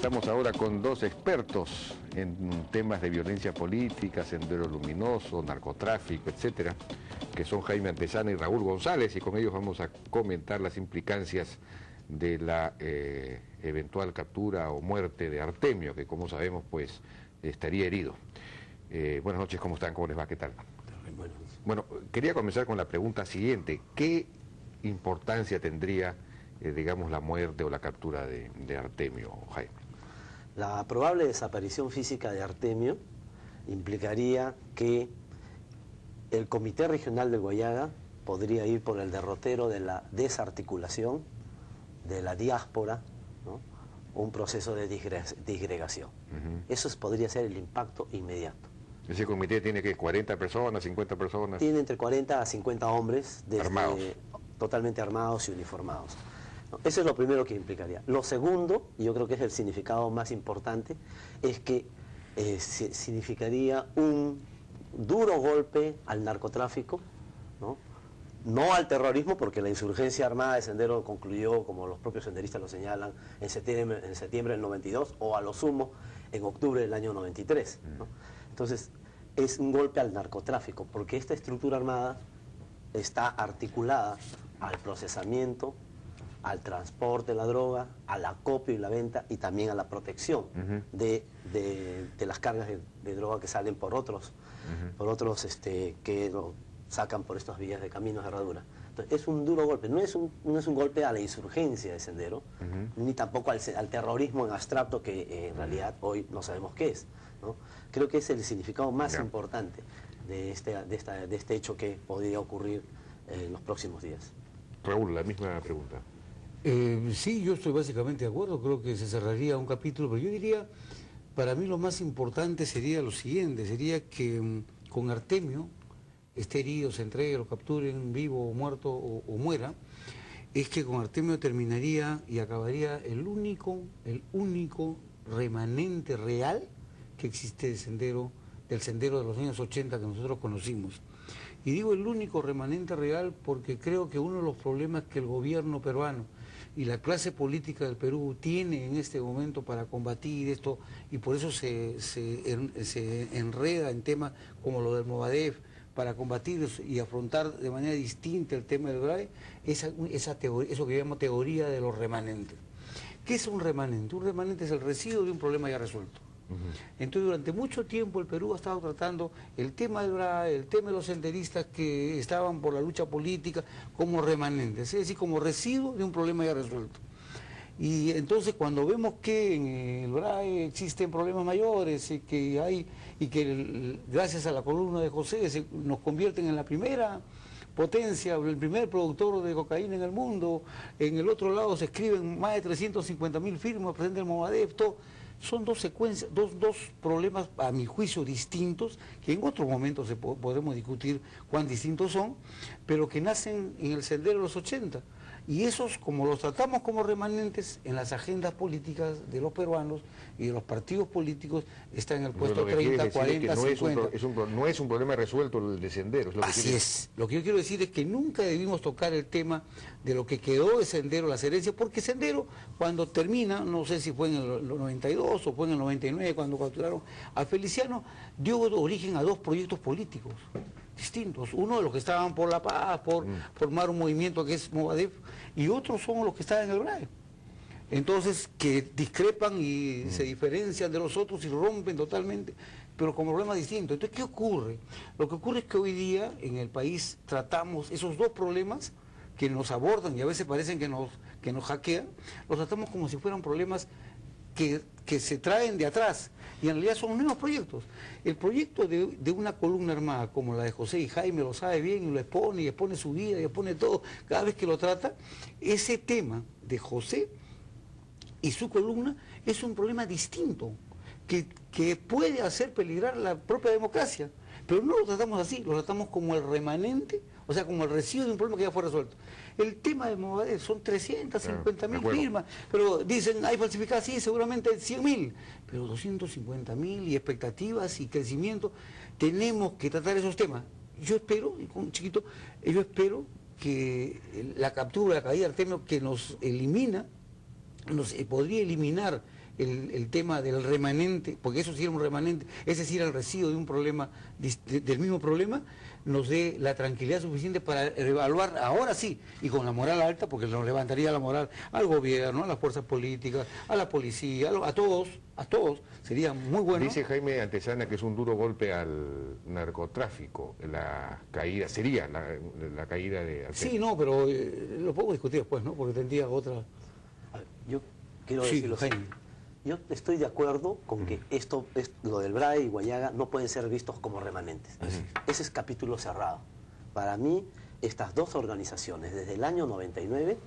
Estamos ahora con dos expertos en temas de violencia política, Sendero Luminoso, narcotráfico, etcétera, que son Jaime Antezana y Raúl González, y con ellos vamos a comentar las implicancias de la eventual captura o muerte de Artemio, que como sabemos pues estaría herido. Buenas noches, ¿cómo están? ¿Cómo les va? ¿Qué tal? Bueno, quería comenzar con la pregunta siguiente. ¿Qué importancia tendría, digamos, la muerte o la captura de Artemio, Jaime? La probable desaparición física de Artemio implicaría que el Comité Regional del Guayaga podría ir por el derrotero de la desarticulación, de la diáspora, ¿no? Un proceso de disgregación. Eso podría ser el impacto inmediato. Ese comité tiene que 40 personas, 50 personas. Tiene entre 40 a 50 hombres armados, totalmente armados y uniformados. Eso es lo primero que implicaría. Lo segundo, y yo creo que es el significado más importante, es que significaría un duro golpe al narcotráfico, no al terrorismo, porque la insurgencia armada de Sendero concluyó, como los propios senderistas lo señalan, en septiembre del 92, o a lo sumo en octubre del año 93. Entonces, es un golpe al narcotráfico, porque esta estructura armada está articulada al procesamiento, al transporte de la droga, al acopio y la venta, y también a la protección de las cargas de droga que salen por otros, que lo sacan por estas vías de caminos de herradura. Entonces, es un duro golpe, no es un golpe a la insurgencia de Sendero, ni tampoco al terrorismo en abstracto, que en realidad hoy no sabemos qué es, ¿no? Creo que es el significado más importante de este hecho que podría ocurrir en los próximos días. Raúl, la misma pregunta. Sí, yo estoy básicamente de acuerdo, creo que se cerraría un capítulo, pero yo diría, para mí lo más importante sería lo siguiente, sería que con Artemio esté herido, se entregue, lo capturen vivo o muerto o muera, es que con Artemio terminaría y acabaría el único remanente real que existe del sendero de los años 80 que nosotros conocimos. Y digo el único remanente real porque creo que uno de los problemas que el gobierno peruano y la clase política del Perú tiene en este momento para combatir esto, y por eso se enreda en temas como lo del Movadef, para combatir y afrontar de manera distinta el tema del GRAE, eso que llamo teoría de los remanentes. ¿Qué es un remanente? Un remanente es el residuo de un problema ya resuelto. Entonces, durante mucho tiempo el Perú ha estado tratando el tema del GRAE, el tema de los senderistas que estaban por la lucha política como remanentes, es decir, como residuo de un problema ya resuelto. Y entonces cuando vemos que en el GRAE existen problemas mayores y que gracias a la columna de José nos convierten en la primera potencia, el primer productor de cocaína en el mundo, en el otro lado se escriben más de 350.000 firmas, presente el Movadef, todo. Son dos secuencias, dos problemas a mi juicio distintos, que en otros momentos podremos discutir cuán distintos son, pero que nacen en el sendero de los 80. Y esos, como los tratamos como remanentes en las agendas políticas de los peruanos y de los partidos políticos, está en el puesto 30, 40, 50. No es un problema resuelto el de Sendero. Así es. Lo que yo quiero decir es que nunca debimos tocar el tema de lo que quedó de Sendero, las herencias, porque Sendero, cuando termina, no sé si fue en el 92 o fue en el 99, cuando capturaron a Feliciano, dio origen a dos proyectos políticos distintos. Uno de los que estaban por la paz, por formar un movimiento que es Movadef, y otros son los que están en el GRAE. Entonces, que discrepan y se diferencian de los otros y rompen totalmente, pero con problemas distintos. Entonces, ¿qué ocurre? Lo que ocurre es que hoy día en el país tratamos esos dos problemas que nos abordan y a veces parecen que nos hackean, los tratamos como si fueran problemas que se traen de atrás, y en realidad son nuevos proyectos. El proyecto de una columna armada como la de José, y Jaime lo sabe bien, y lo expone, y expone su vida, y expone todo, cada vez que lo trata, ese tema de José y su columna es un problema distinto, que puede hacer peligrar la propia democracia, pero no lo tratamos así, lo tratamos como el remanente, o sea, como el residuo de un problema que ya fue resuelto. El tema de Movadef son 350.000 firmas, pero dicen, hay falsificadas, sí, seguramente 100.000, pero 250.000 y expectativas y crecimiento, tenemos que tratar esos temas. Yo espero, y con chiquito, yo espero que la captura, la caída de Artemio, que nos elimina, podría eliminar el tema del remanente, porque eso sí era un remanente, ese sí era el residuo de un problema, del mismo problema, nos dé la tranquilidad suficiente para evaluar ahora sí, y con la moral alta, porque nos levantaría la moral al gobierno, a las fuerzas políticas, a la policía, a todos, sería muy bueno. Dice Jaime Antesana que es un duro golpe al narcotráfico, la caída, sería la caída de Artemio. Sí, no, pero lo podemos discutir después, ¿no? Porque tendría otra... A ver, yo quiero Sí, decirlo así. Jaime. Yo estoy de acuerdo con que lo del BRAE y Guayaga no pueden ser vistos como remanentes. Ese es capítulo cerrado. Para mí, estas dos organizaciones, desde el año 99,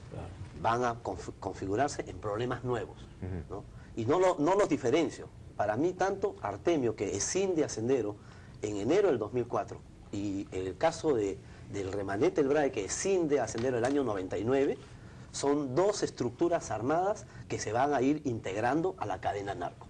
van a configurarse en problemas nuevos, ¿no? Y no los diferencio. Para mí, tanto Artemio, que escinde a Sendero en enero del 2004, y el caso del remanente del BRAE, que escinde a Sendero el año 99, son dos estructuras armadas que se van a ir integrando a la cadena narco.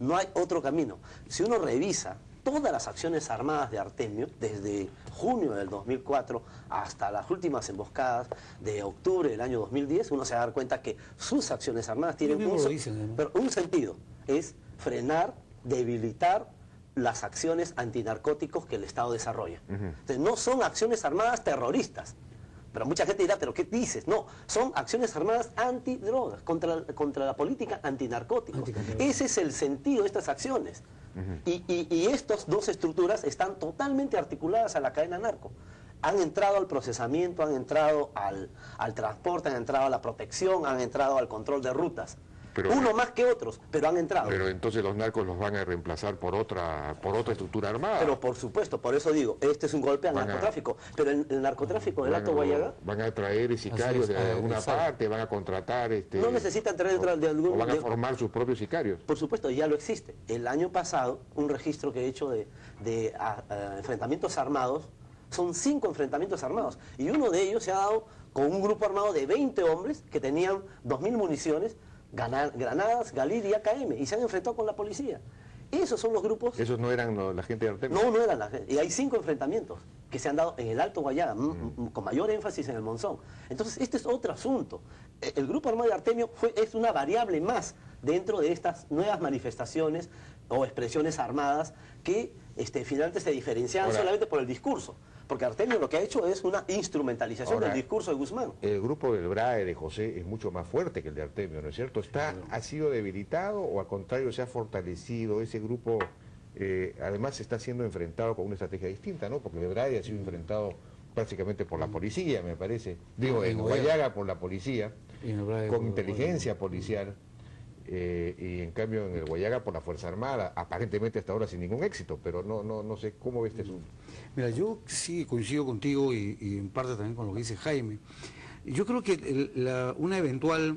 No hay otro camino. Si uno revisa todas las acciones armadas de Artemio, desde junio del 2004 hasta las últimas emboscadas de octubre del año 2010, uno se va a dar cuenta que sus acciones armadas tienen un sentido, es frenar, debilitar las acciones antinarcóticos que el Estado desarrolla. Entonces, no son acciones armadas terroristas. Pero mucha gente dirá, ¿pero qué dices? No, son acciones armadas antidrogas, contra la política antinarcóticos. Ese es el sentido de estas acciones. Y estas dos estructuras están totalmente articuladas a la cadena narco. Han entrado al procesamiento, han entrado al transporte, han entrado a la protección, han entrado al control de rutas. Uno más que otros, pero han entrado. Pero entonces los narcos los van a reemplazar por otra estructura armada. Pero por supuesto, por eso digo, este es un golpe al narcotráfico. Pero el narcotráfico del Alto Guayaga... Van a traer sicarios de alguna parte, van a contratar... no necesitan traer de algún... O van a formar sus propios sicarios. Por supuesto, ya lo existe. El año pasado, un registro que he hecho de enfrentamientos armados, son 5 enfrentamientos armados. Y uno de ellos se ha dado con un grupo armado de 20 hombres que tenían 2.000 municiones, granadas, Galil y AKM, y se han enfrentado con la policía. Esos son los grupos... ¿Esos no eran la gente de Artemio? No eran la gente. Y hay 5 enfrentamientos que se han dado en el Alto Guayaga, con mayor énfasis en el Monzón. Entonces, este es otro asunto. El grupo armado de Artemio es una variable más dentro de estas nuevas manifestaciones o expresiones armadas que finalmente se diferencian solamente por el discurso. Porque Artemio lo que ha hecho es una instrumentalización del discurso de Guzmán. El grupo del BRAE de José es mucho más fuerte que el de Artemio, ¿no es cierto? ¿Ha sido debilitado o al contrario se ha fortalecido? Ese grupo además está siendo enfrentado con una estrategia distinta, ¿no? Porque el BRAE ha sido enfrentado prácticamente por la policía, me parece. Digo, en Guayaga por la policía, con inteligencia policial. Y en cambio en el Guayaga por la Fuerza Armada, aparentemente hasta ahora sin ningún éxito, pero no sé cómo ves este asunto. Mira, yo sí coincido contigo y en parte también con lo que dice Jaime. Yo creo que una eventual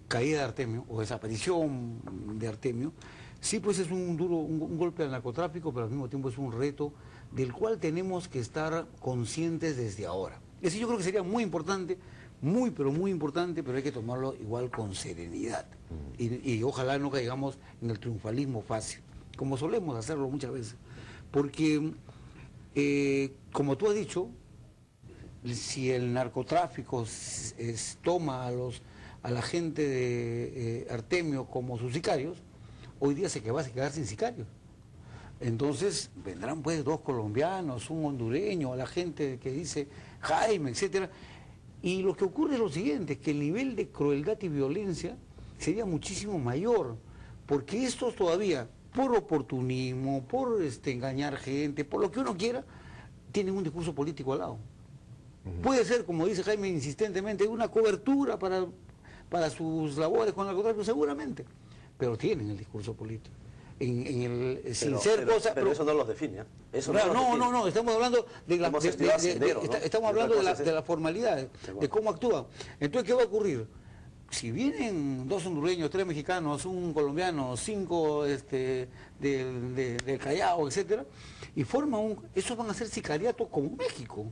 caída de Artemio o desaparición de Artemio, sí pues es un golpe al narcotráfico, pero al mismo tiempo es un reto del cual tenemos que estar conscientes desde ahora. Es decir, yo creo que sería muy importante, pero muy importante, pero hay que tomarlo igual con serenidad. Y ojalá no caigamos en el triunfalismo fácil, como solemos hacerlo muchas veces. Porque, como tú has dicho, si el narcotráfico toma a la gente de Artemio como sus sicarios, hoy día se va a quedar sin sicarios. Entonces vendrán pues 2 colombianos, un hondureño, a la gente que dice Jaime, etcétera. Y lo que ocurre es lo siguiente, que el nivel de crueldad y violencia sería muchísimo mayor, porque estos todavía, por oportunismo, por engañar gente, por lo que uno quiera, tienen un discurso político al lado. Puede ser, como dice Jaime insistentemente, una cobertura para sus labores con el narcotráfico, seguramente, pero tienen el discurso político. Pero eso no los define. Eso no, estamos hablando de la formalidad, de cómo actúan. Entonces, ¿qué va a ocurrir? Si vienen 2 hondureños, 3 mexicanos, un colombiano, 5 del Callao, etcétera, y forman esos van a ser sicariatos como México.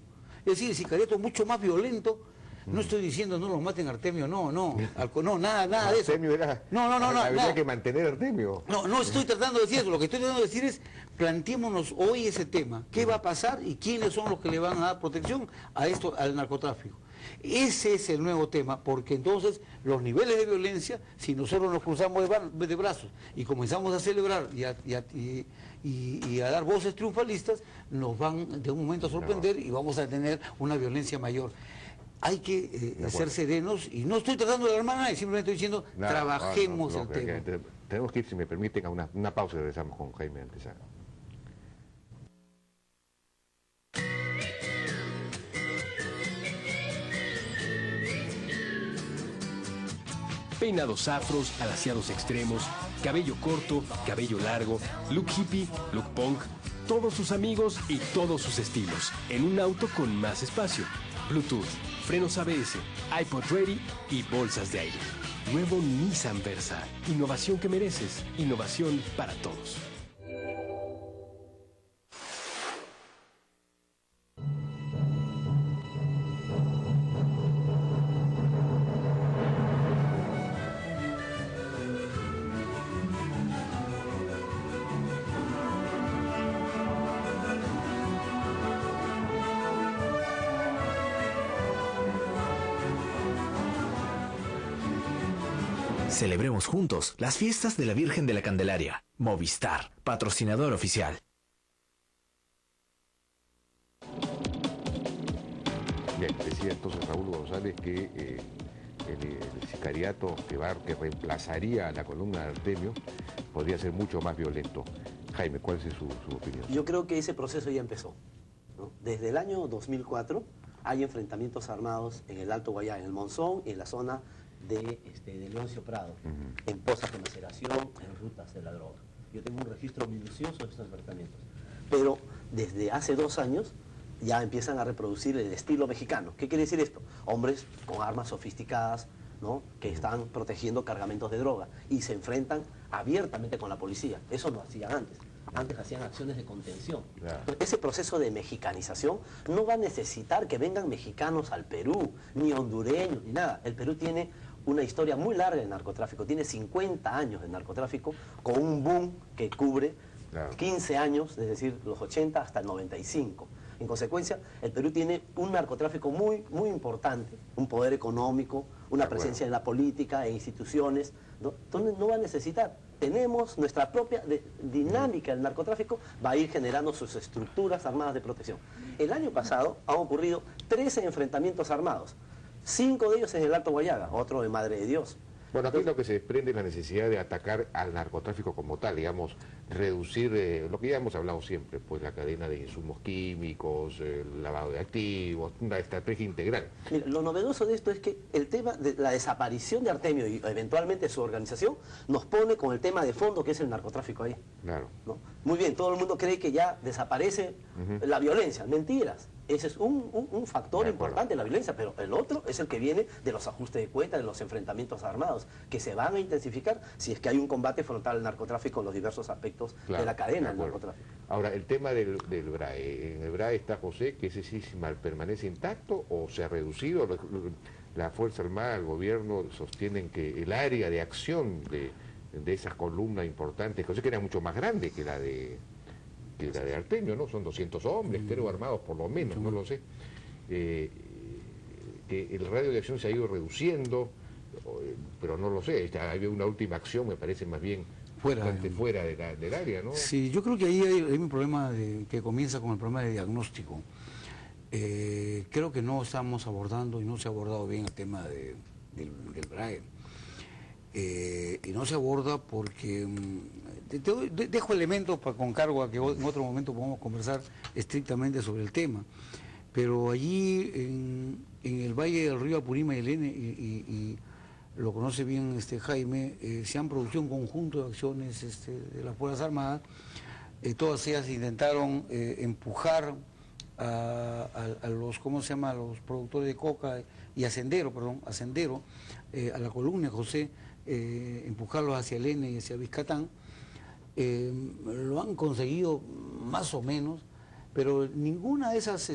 Es decir, sicariato mucho más violento. No estoy diciendo no los maten a Artemio, nada de eso. Artemio era... Había que mantener a Artemio. No estoy tratando de decir eso. Lo que estoy tratando de decir es, planteémonos hoy ese tema. ¿Qué va a pasar y quiénes son los que le van a dar protección al narcotráfico? Ese es el nuevo tema, porque entonces los niveles de violencia, si nosotros nos cruzamos de brazos y comenzamos a celebrar y a dar voces triunfalistas, nos van de un momento a sorprender y vamos a tener una violencia mayor. Hay que ser serenos, y no estoy tratando de alarmar a nadie, simplemente estoy diciendo, trabajemos el tema. Tenemos que ir, si me permiten, a una pausa y regresamos con Jaime Antezana. Peinados afros, alaciados extremos, cabello corto, cabello largo, look hippie, look punk, todos sus amigos y todos sus estilos, en un auto con más espacio, Bluetooth, frenos ABS, iPod Ready y bolsas de aire. Nuevo Nissan Versa, innovación que mereces, innovación para todos. Celebremos juntos las fiestas de la Virgen de la Candelaria. Movistar, patrocinador oficial. Bien, decía entonces Raúl González que el sicariato que reemplazaría a la columna de Artemio podría ser mucho más violento. Jaime, ¿cuál es su opinión? Yo creo que ese proceso ya empezó, ¿no? Desde el año 2004 hay enfrentamientos armados en el Alto Guayá, en el Monzón y en la zona de Leoncio Prado, en pozas de maceración, en rutas de la droga. Yo tengo un registro minucioso de estos enfrentamientos. Pero desde hace 2 años ya empiezan a reproducir el estilo mexicano. ¿Qué quiere decir esto? Hombres con armas sofisticadas, ¿no?, que están protegiendo cargamentos de droga y se enfrentan abiertamente con la policía. Eso no hacían antes. Antes hacían acciones de contención. Claro. Ese proceso de mexicanización no va a necesitar que vengan mexicanos al Perú, ni hondureños, ni nada. El Perú tiene una historia muy larga de narcotráfico, tiene 50 años de narcotráfico, con un boom que cubre 15 años, es decir, los 80 hasta el 95. En consecuencia, el Perú tiene un narcotráfico muy, muy importante, un poder económico, una presencia en la política e instituciones, ¿no? Entonces no va a necesitar. Tenemos nuestra propia dinámica del narcotráfico, va a ir generando sus estructuras armadas de protección. El año pasado han ocurrido 13 enfrentamientos armados, 5 de ellos en el Alto Guayaga, otro en Madre de Dios. Bueno, aquí lo que se desprende es la necesidad de atacar al narcotráfico como tal, digamos, reducir lo que ya hemos hablado siempre, pues la cadena de insumos químicos, el lavado de activos, una estrategia integral. Mira, lo novedoso de esto es que el tema de la desaparición de Artemio y eventualmente su organización nos pone con el tema de fondo que es el narcotráfico ahí. Claro. ¿No? Muy bien, todo el mundo cree que ya desaparece la violencia. Mentiras. Ese es un factor importante, la violencia, pero el otro es el que viene de los ajustes de cuentas, de los enfrentamientos armados, que se van a intensificar si es que hay un combate frontal al narcotráfico en los diversos aspectos de la cadena del narcotráfico. Ahora, el tema del BRAE. En el BRAE está José, que ese sí permanece intacto o se ha reducido. La Fuerza Armada, el gobierno sostienen que el área de acción de esas columnas importantes, José, que era mucho más grande que la de Artemio, ¿no? Son 200 hombres, creo, armados por lo menos, no lo sé. Que el radio de acción se ha ido reduciendo, pero no lo sé. Hay una última acción, me parece más bien fuera del área, ¿no? Sí, yo creo que ahí hay un problema que comienza con el problema de diagnóstico. Creo que no estamos abordando y no se ha abordado bien el tema del BRAE. Y no se aborda porque dejo elementos con cargo a que en otro momento podamos conversar estrictamente sobre el tema, pero allí en el Valle del Río Apurímac y lo conoce bien Jaime, se han producido un conjunto de acciones de las Fuerzas Armadas. Todas ellas intentaron empujar a los, ¿cómo se llama?, a los productores de coca y a Sendero, a la columna José, empujarlos hacia el N y hacia Vizcatán. Lo han conseguido más o menos, pero ninguna de esas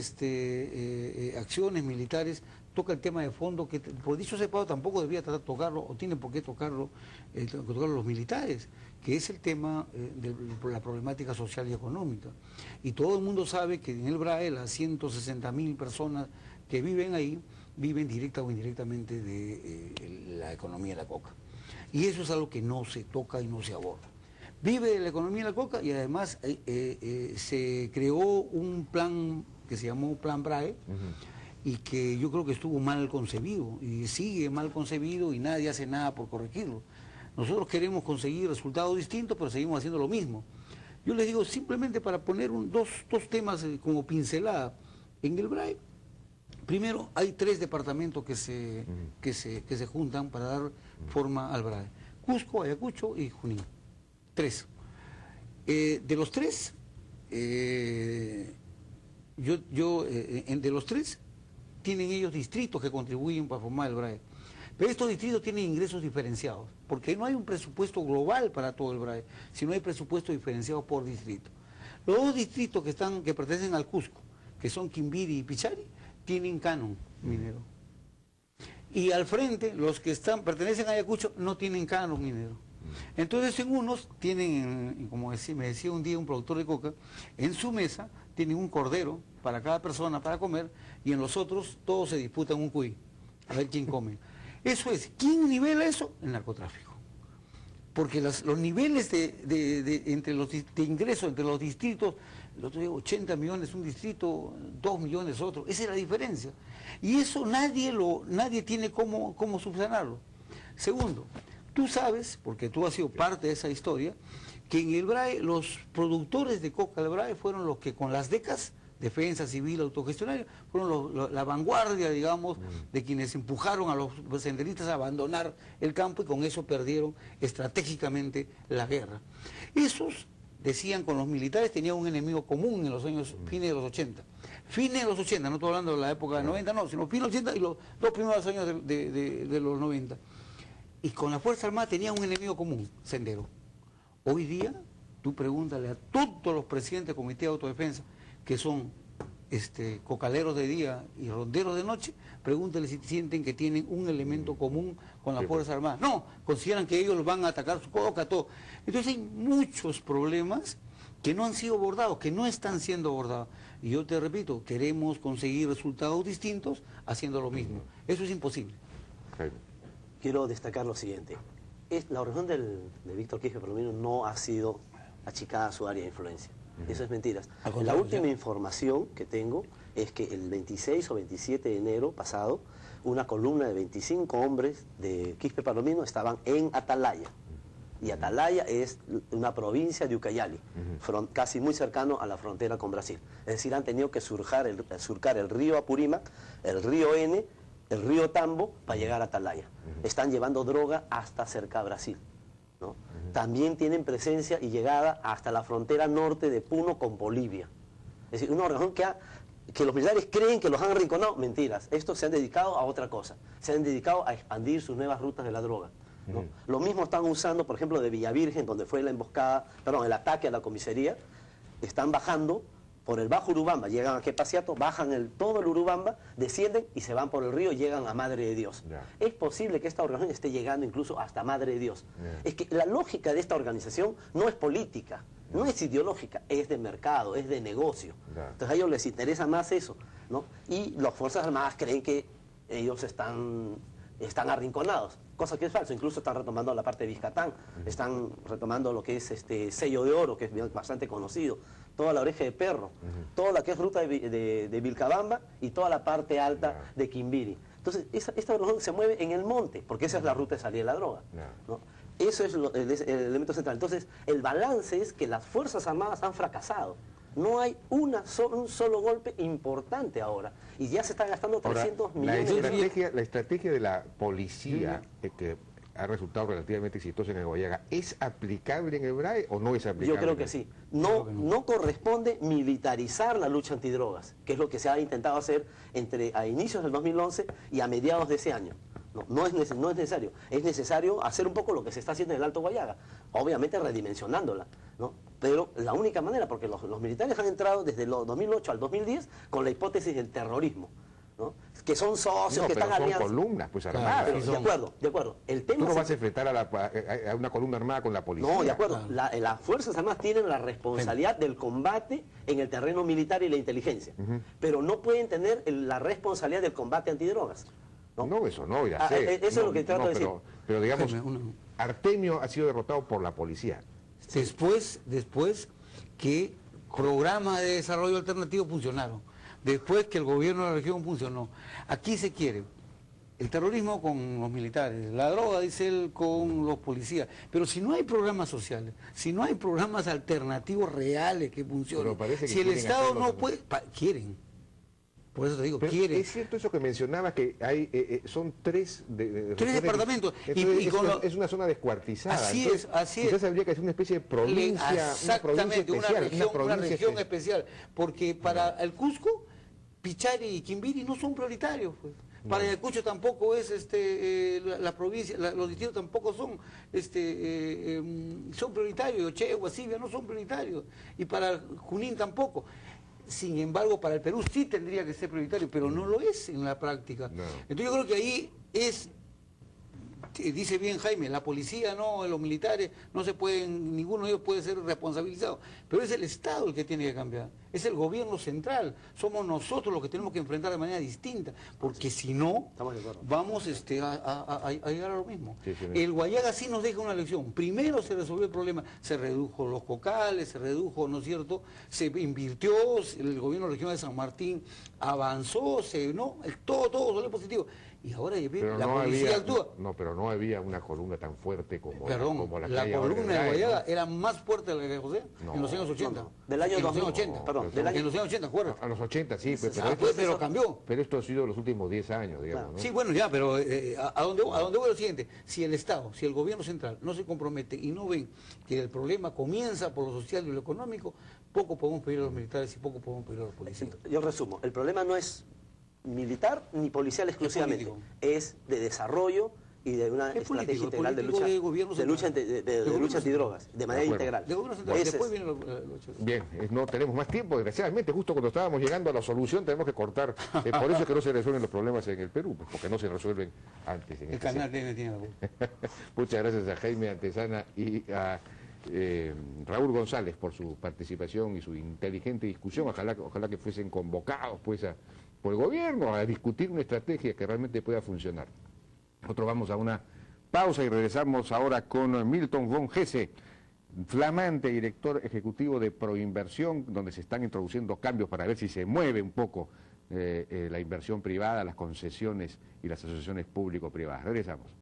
acciones militares toca el tema de fondo, que por dicho separado tampoco debería tratar de tocarlo, o tienen por qué tocarlo los militares, que es el tema de la problemática social y económica. Y todo el mundo sabe que en el BRAE las 160.000 personas que viven ahí viven directa o indirectamente de la economía de la coca. Y eso es algo que no se toca y no se aborda. Vive de la economía de la coca y además se creó un plan que se llamó Plan BRAE, y que yo creo que estuvo mal concebido y sigue mal concebido y nadie hace nada por corregirlo. Nosotros queremos conseguir resultados distintos, pero seguimos haciendo lo mismo. Yo les digo, simplemente para poner dos temas como pincelada. En el BRAE, primero hay 3 departamentos que se juntan para dar forma al BRAE. Cusco, Ayacucho y Junín. 3. De los 3, de los 3, tienen ellos distritos que contribuyen para formar el BRAE. Pero estos distritos tienen ingresos diferenciados, porque no hay un presupuesto global para todo el BRAE, sino hay presupuesto diferenciado por distrito. Los 2 distritos que pertenecen al Cusco, que son Quimbiri y Pichari, tienen canon minero. Y al frente, los que pertenecen a Ayacucho, no tienen canon minero. Entonces en unos tienen, como me decía un día un productor de coca, en su mesa tienen un cordero para cada persona para comer, y en los otros todos se disputan un cuy, a ver quién come. Eso es, ¿quién nivela eso? El narcotráfico. Porque los niveles de ingresos entre los distritos, el otro día 80 millones un distrito, 2 millones otro, esa es la diferencia. Y eso nadie tiene cómo subsanarlo. Segundo, tú sabes, porque tú has sido parte de esa historia, que en el BRAE los productores de coca del BRAE fueron los que con las DECAS, Defensa Civil Autogestionaria, fueron la vanguardia, digamos, de quienes empujaron a los senderistas a abandonar el campo y con eso perdieron estratégicamente la guerra. Esos, decían, con los militares tenían un enemigo común en los años fines de los 80. Fines de los 80, no estoy hablando de la época de 90, no, sino fines de los 80 y los 2 primeros años de los 90. Y con la Fuerza Armada tenían un enemigo común, Sendero. Hoy día, tú pregúntale a todos los presidentes del Comité de Autodefensa, que son cocaleros de día y ronderos de noche, pregúntale si sienten que tienen un elemento común con la Fuerza Armada. No, consideran que ellos van a atacar su coca, todo. Entonces hay muchos problemas que no han sido abordados, que no están siendo abordados. Y yo te repito, queremos conseguir resultados distintos haciendo lo mismo. Eso es imposible. Quiero destacar lo siguiente. La organización de Víctor Quispe, por lo menos, no ha sido achicada a su área de influencia. Eso es mentiras. La última información que tengo es que el 26 o 27 de enero pasado, una columna de 25 hombres de Quispe Palomino estaban en Atalaya. Y Atalaya es una provincia de Ucayali, casi muy cercano a la frontera con Brasil. Es decir, han tenido que surcar el río Apurímac, el río N, el río Tambo, para llegar a Atalaya. Están llevando droga hasta cerca a Brasil, ¿no? También tienen presencia y llegada hasta la frontera norte de Puno con Bolivia. Es decir, una organización que los militares creen que los han arrinconado. Mentiras. Estos se han dedicado a otra cosa. Se han dedicado a expandir sus nuevas rutas de la droga, ¿no? Lo mismo están usando, por ejemplo, de Villavirgen, donde fue el ataque a la comisaría. Están bajando por el Bajo Urubamba, llegan a Quepaciato, bajan todo el Urubamba, descienden y se van por el río y llegan a Madre de Dios. Es posible que esta organización esté llegando incluso hasta Madre de Dios. Es que la lógica de esta organización no es política, no es ideológica, es de mercado, es de negocio. Entonces a ellos les interesa más eso, ¿no? Y las Fuerzas Armadas creen que ellos están arrinconados, cosa que es falso. Incluso están retomando la parte de Vizcatán, están retomando lo que es Sello de Oro, que es bastante conocido, toda la Oreja de Perro, toda la que es ruta de Vilcabamba y toda la parte alta de Quimbiri. Entonces esta organización se mueve en el monte, porque esa es la ruta de salida de la droga, ¿no? Eso es el elemento central. Entonces el balance es que las Fuerzas Armadas han fracasado. No hay un solo golpe importante ahora. Y ya se están gastando 300 millones de dólares. La estrategia de la policía, que ha resultado relativamente exitosa en el Guayaga, ¿es aplicable en el BRAE o no es aplicable? Yo creo que sí. No corresponde militarizar la lucha antidrogas, que es lo que se ha intentado hacer a inicios del 2011 y a mediados de ese año. No es necesario. Es necesario hacer un poco lo que se está haciendo en el Alto Guayaga, obviamente redimensionándola, ¿no? Pero la única manera, porque los militares han entrado desde el 2008 al 2010 con la hipótesis del terrorismo, ¿no? Que son socios, No, que pero están son aliados. columnas, pues Claro, armadas. Pero, de acuerdo, de acuerdo. El Tú tema no es- vas a enfrentar a una columna armada con la policía. No, de acuerdo. Las Fuerzas Armadas tienen la responsabilidad del combate en el terreno militar y la inteligencia, pero no pueden tener la responsabilidad del combate antidrogas. No, eso no, ya sé. Eso es lo que trato de decir. Pero digamos, Jaime, Artemio ha sido derrotado por la policía. Después que programas de desarrollo alternativo funcionaron, después que el gobierno de la región funcionó. Aquí se quiere el terrorismo con los militares, la droga, dice él, con los policías. Pero si no hay programas sociales, si no hay programas alternativos reales que funcionen, Pero parece que si el quieren Estado hacerlo no también. puede, quieren. Por eso te digo, Pero quieren. es cierto eso que mencionabas, que hay son tres Tres departamentos. Entonces, Y con es una zona descuartizada. Así Entonces, es, así es. Quizás habría que hacer una especie de provincia, Exactamente, una provincia región especial. Porque para el Cusco, Pichari y Quimbiri no son prioritarios. Pues. Para Ayacucho tampoco es la provincia, los distritos tampoco son son prioritarios. Oche, Guasibia no son prioritarios. Y para Junín tampoco. Sin embargo, para el Perú sí tendría que ser prioritario, pero no lo es en la práctica. No. Entonces yo creo que ahí es, dice bien Jaime, la policía, no, los militares, no se pueden, ninguno de ellos puede ser responsabilizado, pero es el Estado el que tiene que cambiar, es el gobierno central, somos nosotros los que tenemos que enfrentar de manera distinta, porque si no, Estamos de acuerdo. vamos a llegar a lo mismo. Sí, sí, El Guayaga sí nos deja una lección. Primero se resolvió el problema, se redujo los cocales, se redujo, ¿no es cierto? Se invirtió, el gobierno regional de San Martín avanzó, todo salió positivo. Y ahora Pero la no policía había, actúa. no, pero no había una columna tan fuerte como, Perdón, como la que la hay ahora en columna de el Guayaga aire, era más fuerte de la de José No, en los años 80. no. Del año en los 2000, años 80. perdón, del en los años 80, ¿no? acuérdate. A los 80, sí, pues, Ah, pues, pero cambió. pero esto ha sido los últimos 10 años, digamos. ¿no? Sí, bueno, ya, pero a dónde voy lo siguiente. Si el Estado, si el gobierno central no se compromete y no ven que el problema comienza por lo social y lo económico, poco podemos pedir a los militares y poco podemos pedir a los policías. Yo resumo, el problema no es militar ni policial exclusivamente, es de desarrollo y de una Es estrategia político, integral de político lucha, de gobierno de lucha, central. de De gobierno lucha antidrogas, de manera acuerdo. integral. De gobierno central, Ese después es- viene lo Bien, no tenemos más tiempo, desgraciadamente, justo cuando estábamos llegando a la solución tenemos que cortar. Por eso es que no se resuelven los problemas en el Perú, pues, porque no se resuelven antes. En el este canal tiene la culpa. Muchas gracias a Jaime Antesana y a Raúl González por su participación y su inteligente discusión. Ojalá que fuesen convocados pues, por el gobierno a discutir una estrategia que realmente pueda funcionar. Nosotros vamos a una pausa y regresamos ahora con Milton von Hesse, flamante director ejecutivo de Proinversión, donde se están introduciendo cambios para ver si se mueve un poco la inversión privada, las concesiones y las asociaciones público-privadas. Regresamos.